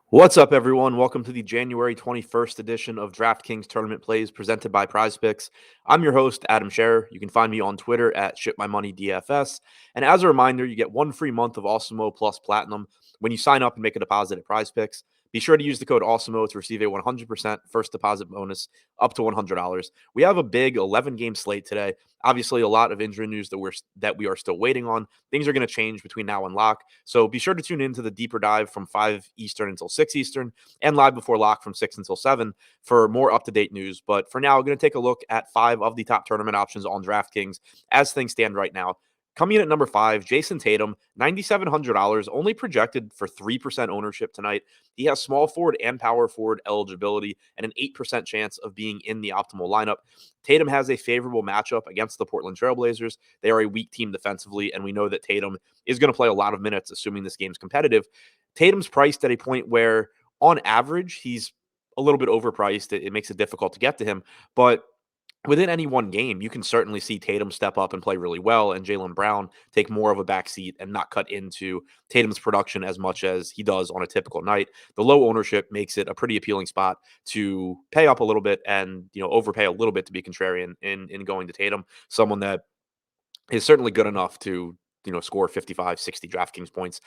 What's up, everyone? Welcome to the January 21st edition of DraftKings Tournament Plays presented by PrizePicks. I'm your host, Adam Scherer. You can find me on Twitter at ShipMyMoneyDFS. And as a reminder, you get one free month of Awesemo Plus Platinum when you sign up and make a deposit at PrizePicks. Be sure to use the code Awesemo to receive a 100% first deposit bonus up to $100. We have a big 11-game slate today. Obviously, a lot of injury news that we are still waiting on. Things are going to change between now and lock. So be sure to tune in to the deeper dive from 5 Eastern until 6 Eastern and live before lock from 6 until 7 for more up-to-date news. But for now, we're going to take a look at 5 of the top tournament options on DraftKings as things stand right now. Coming in at number 5, Jayson Tatum, $9,700, only projected for 3% ownership tonight. He has small forward and power forward eligibility and an 8% chance of being in the optimal lineup. Tatum has a favorable matchup against the Portland Trailblazers. They are a weak team defensively, and we know that Tatum is going to play a lot of minutes, assuming this game's competitive. Tatum's priced at a point where, on average, he's a little bit overpriced. It makes it difficult to get to him, but within any one game, you can certainly see Tatum step up and play really well, and Jaylen Brown take more of a backseat and not cut into Tatum's production as much as he does on a typical night. The low ownership makes it a pretty appealing spot to pay up a little bit and overpay a little bit to be contrarian in going to Tatum, someone that is certainly good enough to score 55, 60 DraftKings points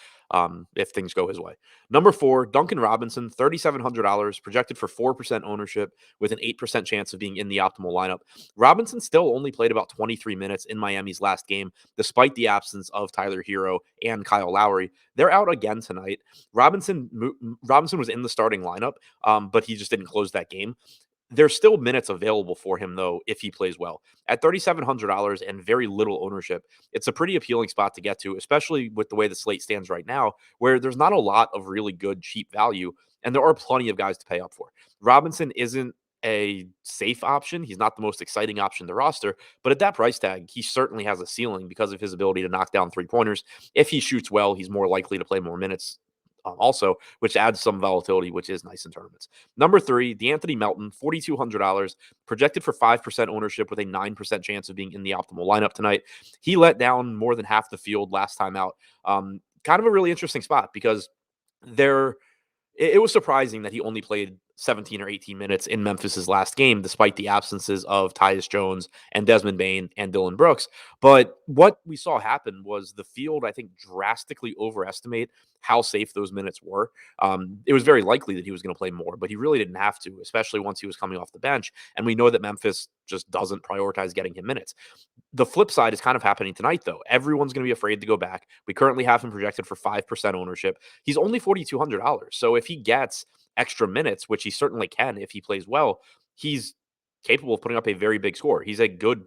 if things go his way. Number 4, Duncan Robinson, $3,700, projected for 4% ownership with an 8% chance of being in the optimal lineup. Robinson still only played about 23 minutes in Miami's last game, despite the absence of Tyler Hero and Kyle Lowry. They're out again tonight. Robinson was in the starting lineup, but he just didn't close that game. There's still minutes available for him, though, if he plays well. At $3,700 and very little ownership, it's a pretty appealing spot to get to, especially with the way the slate stands right now, where there's not a lot of really good, cheap value, and there are plenty of guys to pay up for. Robinson isn't a safe option. He's not the most exciting option in the roster, but at that price tag, he certainly has a ceiling because of his ability to knock down three-pointers. If he shoots well, he's more likely to play more minutes also, which adds some volatility, which is nice in tournaments. Number 3, D'Anthony Melton, $4,200, projected for 5% ownership with a 9% chance of being in the optimal lineup tonight. He let down more than half the field last time out. Kind of a really interesting spot because it was surprising that he only played 17 or 18 minutes in Memphis's last game, despite the absences of Tyus Jones and Desmond Bane and Dylan Brooks. But what we saw happen was the field, I think, drastically overestimate how safe those minutes were. It was very likely that he was going to play more, but he really didn't have to, especially once he was coming off the bench. And we know that Memphis just doesn't prioritize getting him minutes. The flip side is kind of happening tonight, though. Everyone's going to be afraid to go back. We currently have him projected for 5% ownership. He's only $4,200. So if he gets extra minutes, which he certainly can if he plays well, he's capable of putting up a very big score. He's a good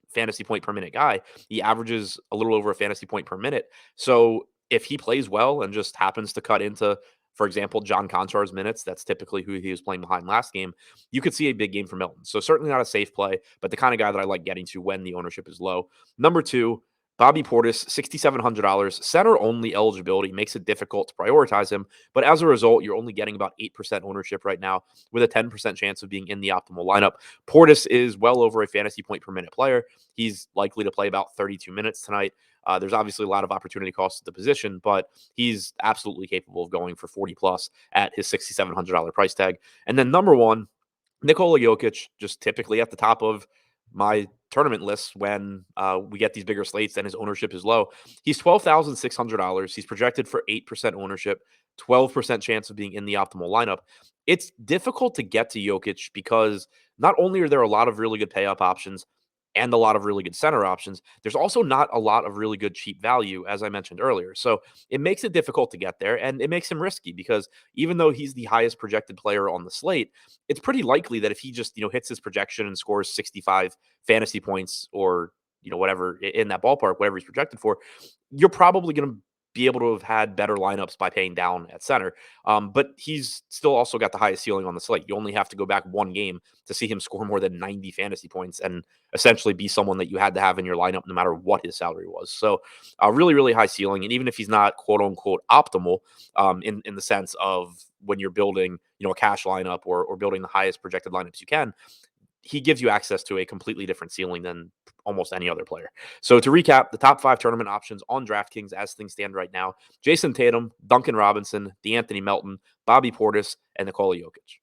fantasy point per minute guy. He averages a little over a fantasy point per minute. So if he plays well and just happens to cut into, for example, John Končar's minutes, that's typically who he was playing behind last game, you could see a big game for Melton. So certainly not a safe play, but the kind of guy that I like getting to when the ownership is low. Number 2, Bobby Portis, $6,700. Center-only eligibility makes it difficult to prioritize him, but as a result, you're only getting about 8% ownership right now with a 10% chance of being in the optimal lineup. Portis is well over a fantasy point per minute player. He's likely to play about 32 minutes tonight. There's obviously a lot of opportunity cost at the position, but he's absolutely capable of going for 40 plus at his $6,700 price tag. And then number 1, Nikola Jokic, just typically at the top of my tournament lists when we get these bigger slates and his ownership is low. He's $12,600. He's projected for 8% ownership, 12% chance of being in the optimal lineup. It's difficult to get to Jokic because not only are there a lot of really good pay up options and a lot of really good center options, there's also not a lot of really good cheap value, as I mentioned earlier. So it makes it difficult to get there, and it makes him risky because even though he's the highest projected player on the slate, it's pretty likely that if he just hits his projection and scores 65 fantasy points or whatever in that ballpark, whatever he's projected for, you're probably going to be able to have had better lineups by paying down at center. But he's still also got the highest ceiling on the slate. You only have to go back one game to see him score more than 90 fantasy points and essentially be someone that you had to have in your lineup no matter what his salary was. So really, really high ceiling. And even if he's not quote unquote optimal in the sense of when you're building, a cash lineup or building the highest projected lineups you can, he gives you access to a completely different ceiling than almost any other player. So to recap, the top 5 tournament options on DraftKings as things stand right now: Jayson Tatum, Duncan Robinson, DeAnthony Melton, Bobby Portis, and Nikola Jokic.